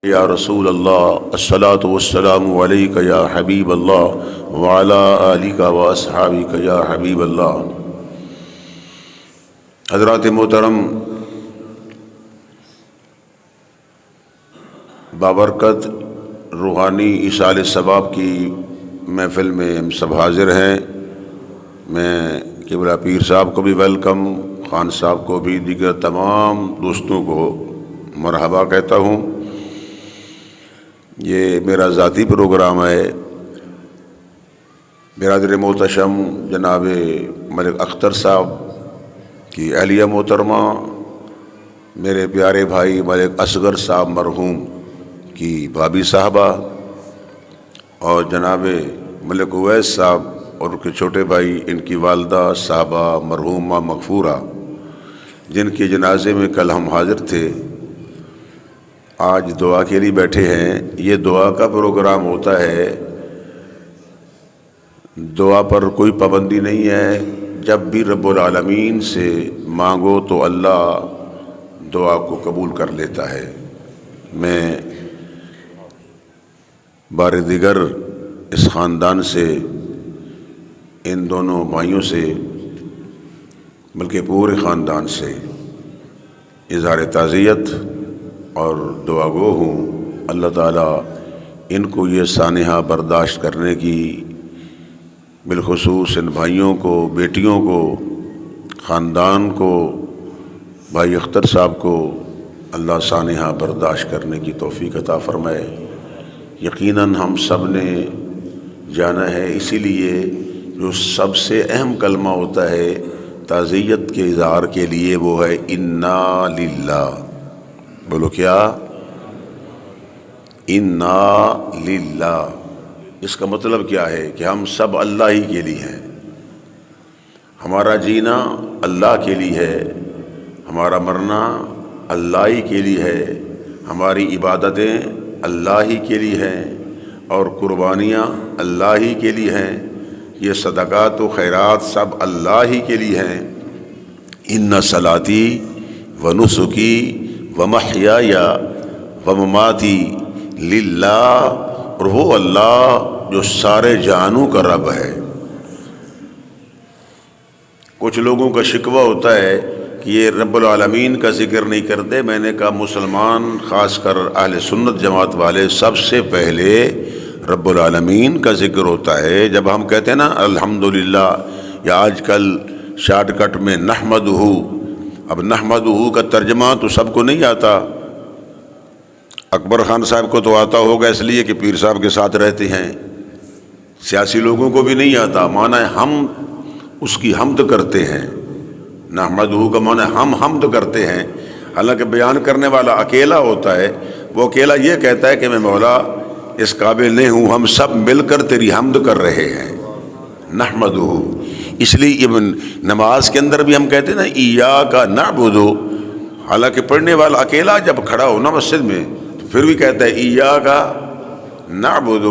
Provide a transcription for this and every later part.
یا رسول اللہ الصلاۃ والسلام علیک یا حبیب اللہ وعلی آلک و اصحابک یا حبیب اللہ۔ حضرات محترم، بابرکت روحانی ایصال ثواب کی محفل میں ہم سب حاضر ہیں۔ میں قبلہ پیر صاحب کو بھی ویلکم، خان صاحب کو بھی، دیگر تمام دوستوں کو مرحبا کہتا ہوں۔ یہ میرا ذاتی پروگرام ہے۔ برادر محتشم جناب ملک اختر صاحب کی اہلیہ محترمہ، میرے پیارے بھائی ملک اصغر صاحب مرحوم کی بھابھی صاحبہ، اور جناب ملک اویس صاحب اور ان کے چھوٹے بھائی، ان کی والدہ صاحبہ مرحومہ مغفورہ، جن کے جنازے میں کل ہم حاضر تھے، آج دعا کے لیے بیٹھے ہیں۔ یہ دعا کا پروگرام ہوتا ہے، دعا پر کوئی پابندی نہیں ہے۔ جب بھی رب العالمین سے مانگو تو اللہ دعا کو قبول کر لیتا ہے۔ میں بار دیگر اس خاندان سے، ان دونوں بھائیوں سے، بلکہ پورے خاندان سے اظہار تعزیت اور دعا گو ہوں۔ اللہ تعالیٰ ان کو یہ سانحہ برداشت کرنے کی، بالخصوص ان بھائیوں کو، بیٹیوں کو، خاندان کو، بھائی اختر صاحب کو اللہ سانحہ برداشت کرنے کی توفیق عطا فرمائے۔ یقیناً ہم سب نے جانا ہے، اسی لیے جو سب سے اہم کلمہ ہوتا ہے تعزیت کے اظہار کے لیے، وہ ہے انا للہ۔ بولو کیا؟ انا للہ۔ اس کا مطلب کیا ہے کہ ہم سب اللہ ہی کے لیے ہیں۔ ہمارا جینا اللہ کے لیے ہے، ہمارا مرنا اللہ ہی کے لیے ہے، ہماری عبادتیں اللہ ہی کے لیے ہیں، اور قربانیاں اللہ ہی کے لیے ہیں، یہ صدقات و خیرات سب اللہ ہی کے لیے ہیں۔ ان صلاتی و نسکی ومحیای ومماتی للہ، اور وہ اللہ جو سارے جہانوں کا رب ہے۔ کچھ لوگوں کا شکوہ ہوتا ہے کہ یہ رب العالمین کا ذکر نہیں کرتے۔ میں نے کہا مسلمان، خاص کر اہل سنت جماعت والے، سب سے پہلے رب العالمین کا ذکر ہوتا ہے۔ جب ہم کہتے ہیں نا الحمدللہ، یا آج کل شارٹ کٹ میں نحمدہ، اب نحمدہ کا ترجمہ تو سب کو نہیں آتا۔ اکبر خان صاحب کو تو آتا ہوگا، اس لیے کہ پیر صاحب کے ساتھ رہتے ہیں۔ سیاسی لوگوں کو بھی نہیں آتا۔ معنی ہے ہم اس کی حمد کرتے ہیں۔ نحمدہ کا معنی ہم حمد کرتے ہیں، حالانکہ بیان کرنے والا اکیلا ہوتا ہے۔ وہ اکیلا یہ کہتا ہے کہ میں مولا اس قابل نہیں ہوں، ہم سب مل کر تیری حمد کر رہے ہیں۔ نحمدہ، اس لیے نماز کے اندر بھی ہم کہتے ہیں نا ایاک نعبد، حالانکہ پڑھنے والا اکیلا جب کھڑا ہو نا مسجد میں تو پھر بھی کہتا ہے ایاک نعبد،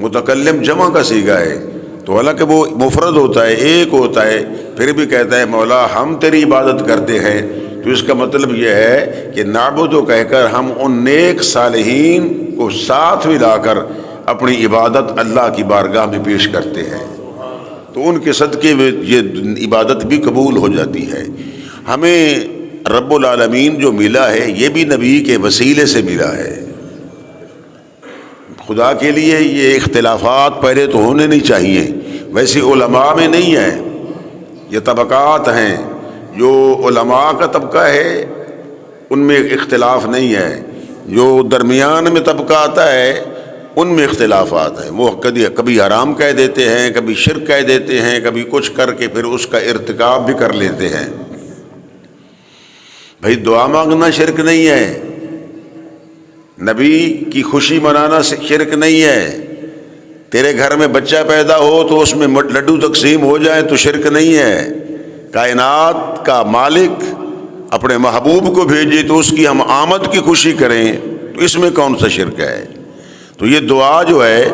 متکلم جمع کا صیغہ ہے، تو حالانکہ وہ مفرد ہوتا ہے، ایک ہوتا ہے، پھر بھی کہتا ہے مولا ہم تیری عبادت کرتے ہیں۔ تو اس کا مطلب یہ ہے کہ نعبد کہہ کر ہم ان نیک صالحین کو ساتھ ملا کر اپنی عبادت اللہ کی بارگاہ میں پیش کرتے ہیں، تو ان کے صدقے میں یہ عبادت بھی قبول ہو جاتی ہے۔ ہمیں رب العالمین جو ملا ہے یہ بھی نبی کے وسیلے سے ملا ہے۔ خدا کے لیے یہ اختلافات پہلے تو ہونے نہیں چاہیے، ویسے علماء میں نہیں ہے، یہ طبقات ہیں۔ جو علماء کا طبقہ ہے ان میں اختلاف نہیں ہے، جو درمیان میں طبقہ آتا ہے ان میں اختلافات ہیں۔ وہ کبھی حرام کہہ دیتے ہیں، کبھی شرک کہہ دیتے ہیں، کبھی کچھ کر کے پھر اس کا ارتکاب بھی کر لیتے ہیں۔ بھائی دعا مانگنا شرک نہیں ہے، نبی کی خوشی منانا شرک نہیں ہے، تیرے گھر میں بچہ پیدا ہو تو اس میں لڈو تقسیم ہو جائے تو شرک نہیں ہے، کائنات کا مالک اپنے محبوب کو بھیجے تو اس کی ہم آمد کی خوشی کریں، تو اس میں کون سا شرک ہے؟ تو یہ دعا جو ہے،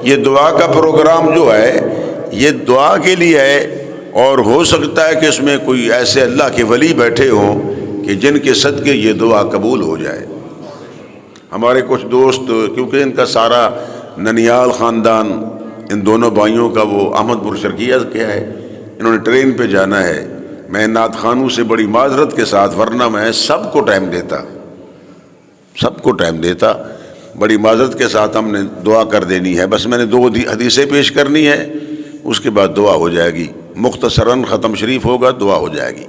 یہ دعا کا پروگرام جو ہے یہ دعا کے لیے ہے، اور ہو سکتا ہے کہ اس میں کوئی ایسے اللہ کے ولی بیٹھے ہوں کہ جن کے صدقے یہ دعا قبول ہو جائے۔ ہمارے کچھ دوست، کیونکہ ان کا سارا ننیال خاندان ان دونوں بھائیوں کا وہ احمد پور شرقیہ کیا ہے، انہوں نے ٹرین پہ جانا ہے. میں نعت خوانوں سے بڑی معذرت کے ساتھ، ورنہ میں سب کو ٹائم دیتا، بڑی معذرت کے ساتھ ہم نے دعا کر دینی ہے. بس میں نے 2 حدیثیں پیش کرنی ہے، اس کے بعد دعا ہو جائے گی. مختصراً ختم شریف ہوگا، دعا ہو جائے گی.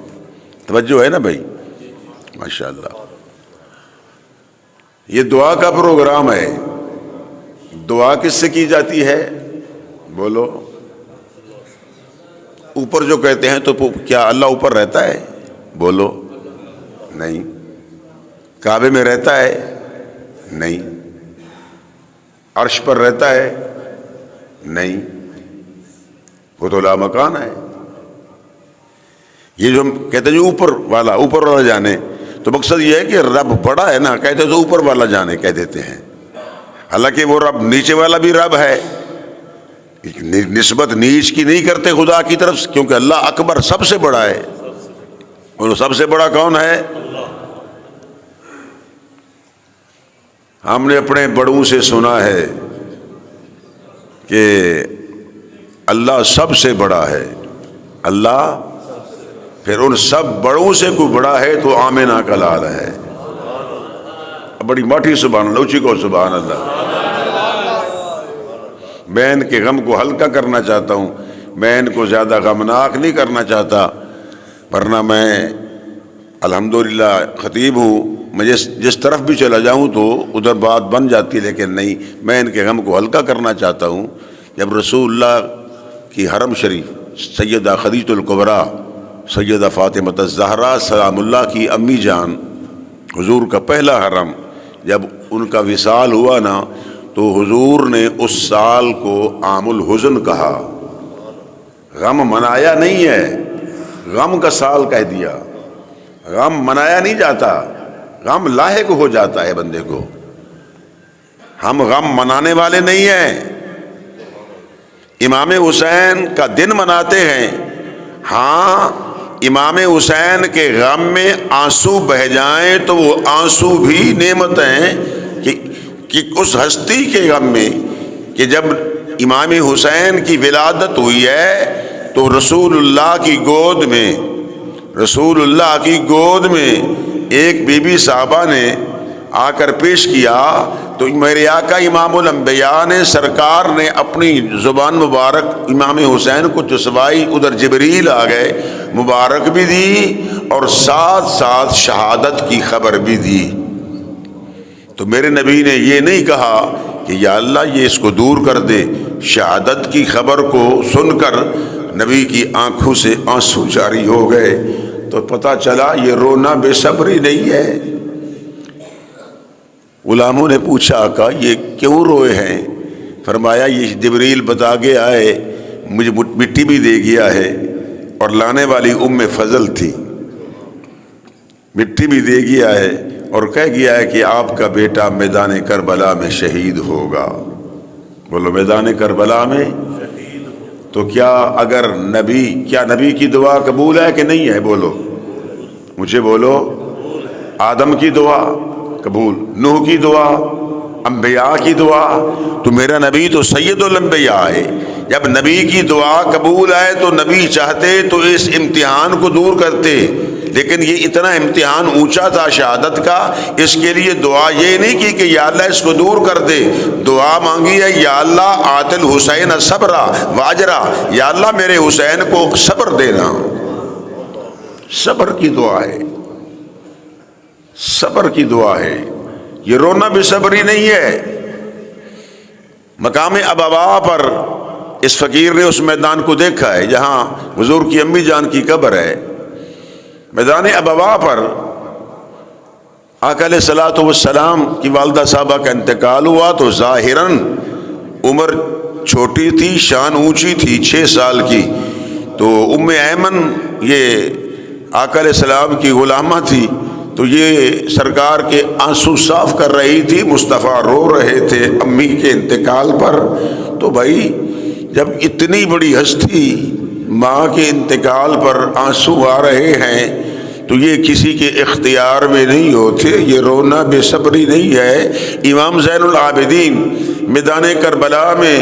توجہ ہے نا بھائی؟ ماشاءاللہ. یہ دعا کا پروگرام ہے. دعا کس سے کی جاتی ہے؟ بولو. اوپر جو کہتے ہیں تو کیا اللہ اوپر رہتا ہے؟ بولو. نہیں. کعبے میں رہتا ہے؟ نہیں. عرش پر رہتا ہے؟ نہیں. وہ تو لا مکان ہے. یہ جو ہم کہتے ہیں جو اوپر والا جانے، تو مقصد یہ ہے کہ رب بڑا ہے نا، کہتے تو اوپر والا جانے کہہ دیتے ہیں، حالانکہ وہ رب نیچے والا بھی رب ہے. نسبت نیچ کی نہیں کرتے خدا کی طرف، کیونکہ اللہ اکبر سب سے بڑا ہے. اور سب سے بڑا کون ہے؟ ہم نے اپنے بڑوں سے سنا ہے کہ اللہ سب سے بڑا ہے. اللہ پھر ان سب بڑوں سے کوئی بڑا ہے تو آمینہ کا لال ہے. بڑی ماٹھی سبحان اللہ، اونچی کو سبحان اللہ. میں ان کے غم کو ہلکا کرنا چاہتا ہوں، میں ان کو زیادہ غمناک نہیں کرنا چاہتا، ورنہ میں الحمدللہ خطیب ہوں، میں جس طرف بھی چلا جاؤں تو ادھر بات بن جاتی، لیکن نہیں، میں ان کے غم کو ہلکا کرنا چاہتا ہوں. جب رسول اللہ کی حرم شریف سیدہ خدیجہ الکبریٰ سیدہ فاطمہ الزہرا سلام اللہ کی امی جان، حضور کا پہلا حرم، جب ان کا وصال ہوا نا، تو حضور نے اس سال کو عام الحزن کہا. غم منایا نہیں ہے، غم کا سال کہہ دیا. غم منایا نہیں جاتا، غم لاحق ہو جاتا ہے بندے کو. ہم غم منانے والے نہیں ہیں. امام حسین کا دن مناتے ہیں، ہاں امام حسین کے غم میں آنسو بہہ جائیں تو وہ آنسو بھی نعمت ہیں کہ اس ہستی کے غم میں، کہ جب امام حسین کی ولادت ہوئی ہے تو رسول اللہ کی گود میں ایک بی بی صاحبہ نے آ کر پیش کیا، تو میرے آقا امام الانبیاء نے سرکار نے اپنی زبان مبارک امام حسین کو چسوائی، ادھر جبریل آ گئے، مبارک بھی دی اور ساتھ ساتھ شہادت کی خبر بھی دی. تو میرے نبی نے یہ نہیں کہا کہ یا اللہ یہ اس کو دور کر دے. شہادت کی خبر کو سن کر نبی کی آنکھوں سے آنسو جاری ہو گئے، تو پتہ چلا یہ رونا بے صبری نہیں ہے. غلاموں نے پوچھا آقا یہ کیوں روئے ہیں؟ فرمایا یہ جبریل بتا کے آئے، مجھے مٹی بھی دے گیا ہے، اور لانے والی ام فضل تھی، مٹی بھی دے گیا ہے اور کہہ گیا ہے کہ آپ کا بیٹا میدان کربلا میں شہید ہوگا. بولو میدان کربلا میں. تو کیا اگر نبی کی دعا قبول ہے کہ نہیں ہے؟ بولو مجھے، بولو. آدم کی دعا قبول، نوح کی دعا، انبیاء کی دعا. تو میرا نبی تو سید الانبیاء ہے. جب نبی کی دعا قبول ہے تو نبی چاہتے تو اس امتحان کو دور کرتے، لیکن یہ اتنا امتحان اونچا تھا شہادت کا، اس کے لیے دعا یہ نہیں کی کہ یا اللہ اس کو دور کر دے. دعا مانگی ہے یا اللہ آت الحسین صبرا واجرا، یا اللہ میرے حسین کو صبر دینا. صبر کی دعا ہے، صبر کی دعا ہے. یہ رونا بے صبری نہیں ہے. مقام ابوا پر اس فقیر نے اس میدان کو دیکھا ہے جہاں حضور کی امی جان کی قبر ہے. میدان ابوا پر آقا علیہ الصلوۃ والسلام کی والدہ صاحبہ کا انتقال ہوا تو ظاہراً عمر چھوٹی تھی، شان اونچی تھی، 6 سال کی. تو ام ایمن یہ آقا علیہ السلام کی غلامہ تھی، تو یہ سرکار کے آنسو صاف کر رہی تھی. مصطفیٰ رو رہے تھے امی کے انتقال پر. تو بھائی جب اتنی بڑی ہستی ماں کے انتقال پر آنسو آ رہے ہیں تو تو یہ کسی کے اختیار میں نہیں ہوتے، یہ رونا بے صبری نہیں ہے۔ امام زین العابدین میدان کربلا میں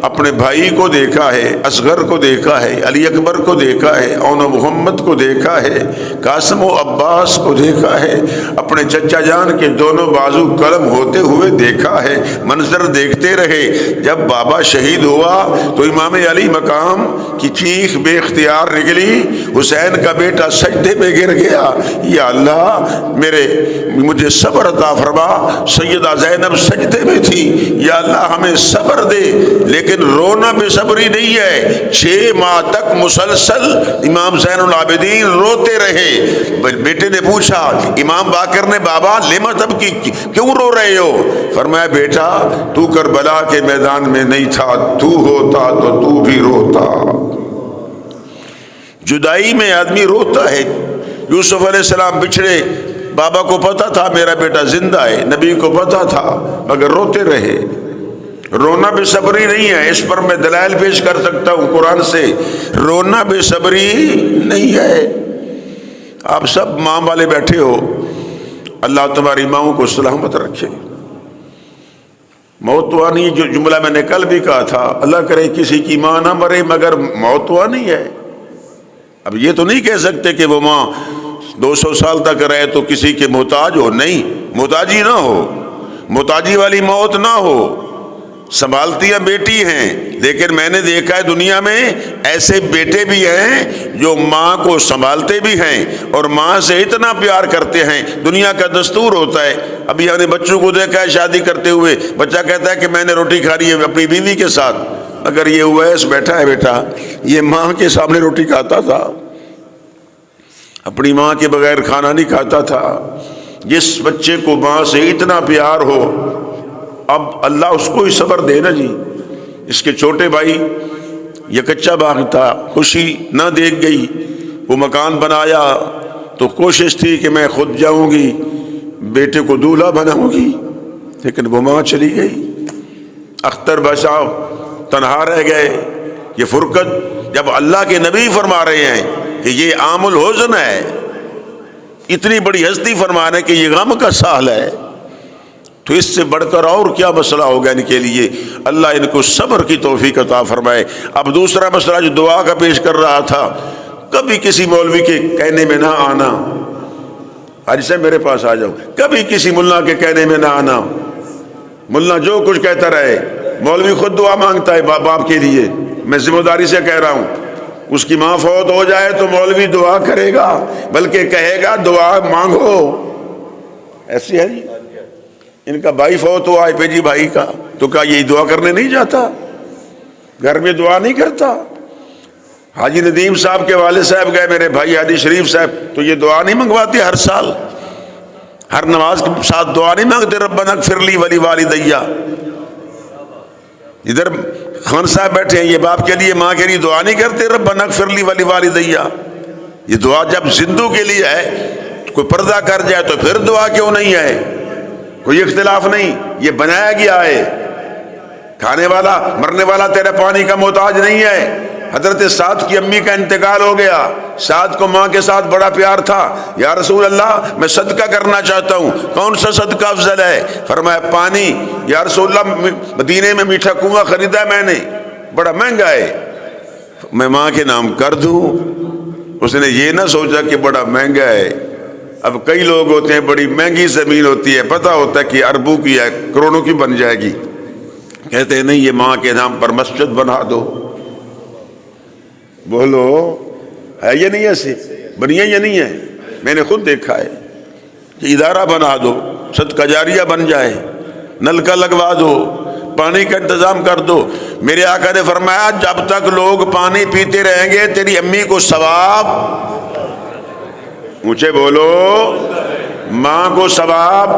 اپنے بھائی کو دیکھا ہے، اصغر کو دیکھا ہے، علی اکبر کو دیکھا ہے، اون محمد کو دیکھا ہے، قاسم و عباس کو دیکھا ہے، اپنے چچا جان کے دونوں بازو قلم ہوتے ہوئے دیکھا ہے، منظر دیکھتے رہے۔ جب بابا شہید ہوا تو امام علی مقام کی چیخ بے اختیار نکلی، حسین کا بیٹا سجدے میں گر گیا، یا اللہ مجھے صبر عطا فرما۔ سیدہ زینب سجدے میں تھی، یا اللہ ہمیں صبر دے، لیکن رونا بے صبری نہیں ہے۔ 6 ماہ تک مسلسل امام زین العابدین روتے رہے۔ بیٹے نے پوچھا، امام باقر نے، بابا لما تبکی، کیوں رو رہے ہو؟ فرمایا بیٹا تو کربلا کے میدان میں نہیں تھا، تو ہوتا تو تو بھی روتا۔ جدائی میں آدمی روتا ہے۔ یوسف علیہ السلام بچھڑے، بابا کو پتا تھا میرا بیٹا زندہ ہے، نبی کو پتا تھا، مگر روتے رہے۔ رونا بے صبری نہیں ہے، اس پر میں دلائل پیش کر سکتا ہوں قرآن سے۔ رونا بے صبری نہیں ہے۔ آپ سب ماں والے بیٹھے ہو، اللہ تمہاری ماؤں کو سلامت رکھے۔ موت تو آنی، جو جملہ میں نے کل بھی کہا تھا، اللہ کرے کسی کی ماں نہ مرے، مگر موت تو آنی ہے۔ اب یہ تو نہیں کہہ سکتے کہ وہ ماں 200 سال تک رہے تو کسی کے محتاج ہو، نہیں، محتاجی نہ ہو، محتاجی والی موت نہ ہو۔ سنبھالتی ہیں بیٹی ہیں، لیکن میں نے دیکھا ہے دنیا میں ایسے بیٹے بھی ہیں جو ماں کو سنبھالتے بھی ہیں اور ماں سے اتنا پیار کرتے ہیں۔ دنیا کا دستور ہوتا ہے، ابھی ہم نے بچوں کو دیکھا ہے شادی کرتے ہوئے، بچہ کہتا ہے کہ میں نے روٹی کھا لی ہے اپنی بیوی کے ساتھ، مگر یہ اویس بیٹھا ہے بیٹا، یہ ماں کے سامنے روٹی کھاتا تھا، اپنی ماں کے بغیر کھانا نہیں کھاتا تھا۔ جس بچے کو ماں سے اتنا پیار ہو، اب اللہ اس کو ہی صبر دے نا جی۔ اس کے چھوٹے بھائی، یہ کچا باغ تھا، خوشی نہ دیکھ گئی، وہ مکان بنایا تو کوشش تھی کہ میں خود جاؤں گی، بیٹے کو دولہا بناؤں گی، لیکن وہ ماں چلی گئی۔ اختر بچاؤ تنہا رہ گئے۔ یہ فرقت جب اللہ کے نبی فرما رہے ہیں کہ یہ عام الحزن ہے، اتنی بڑی ہستی فرما رہے ہیں کہ یہ غم کا سال ہے، تو اس سے بڑھ کر اور کیا مسئلہ ہوگا ان کے لیے۔ اللہ ان کو صبر کی توفیق عطا فرمائے۔ اب دوسرا مسئلہ جو دعا کا پیش کر رہا تھا، کبھی کسی مولوی کے کہنے میں نہ آنا، حاجی صاحب میرے پاس آ جاؤ، کبھی کسی ملا کے کہنے میں نہ آنا۔ ملا جو کچھ کہتا رہے، مولوی خود دعا مانگتا ہے باپ کے لیے، میں ذمہ داری سے کہہ رہا ہوں، اس کی ماں فوت ہو جائے تو مولوی دعا کرے گا، بلکہ کہے گا دعا مانگو۔ ایسی ہے جی، ان کا بھائی فوت ہوا ہے پیجی بھائی کا، تو کیا یہ دعا کرنے نہیں جاتا؟ گھر میں دعا نہیں کرتا؟ حاجی ندیم صاحب کے والد صاحب گئے، میرے بھائی حاجی شریف صاحب، تو یہ دعا نہیں منگواتے ہر سال؟ ہر نماز کے ساتھ دعا نہیں مانگتے، ربنا اغفر لی ولی والدیہ؟ ادھر خان صاحب بیٹھے ہیں، یہ باپ کے لیے ماں کے لیے دعا نہیں کرتے، ربنا اغفر لی ولی والدیہ؟ یہ دعا جب زندوں کے لیے ہے، کوئی پردہ کر جائے تو پھر دعا کیوں نہیں ہے؟ کوئی اختلاف نہیں، یہ بنایا گیا ہے۔ کھانے والا مرنے والا تیرے پانی کا محتاج نہیں ہے۔ حضرت سعد کی امی کا انتقال ہو گیا، سعد کو ماں کے ساتھ بڑا پیار تھا، یا رسول اللہ میں صدقہ کرنا چاہتا ہوں، کون سا صدقہ افضل ہے؟ فرمایا پانی۔ یا رسول اللہ مدینے میں میٹھا کنواں خریدا ہے میں نے، بڑا مہنگا ہے، میں ماں کے نام کر دوں؟ اس نے یہ نہ سوچا کہ بڑا مہنگا ہے۔ اب کئی لوگ ہوتے ہیں، بڑی مہنگی زمین ہوتی ہے، پتہ ہوتا ہے کہ اربوں کی ہے، کروڑوں کی بن جائے گی، کہتے ہیں نہیں یہ ماں کے نام پر مسجد بنا دو۔ بولو ہے یا نہیں؟ ایسے بنی ہے یا نہیں ہے؟ میں نے خود دیکھا ہے کہ ادارہ بنا دو، صدقہ جاریہ بن جائے، نلکا لگوا دو، پانی کا انتظام کر دو۔ میرے آقا نے فرمایا جب تک لوگ پانی پیتے رہیں گے تیری امی کو ثواب، اونچے بولو، ماں کو ثواب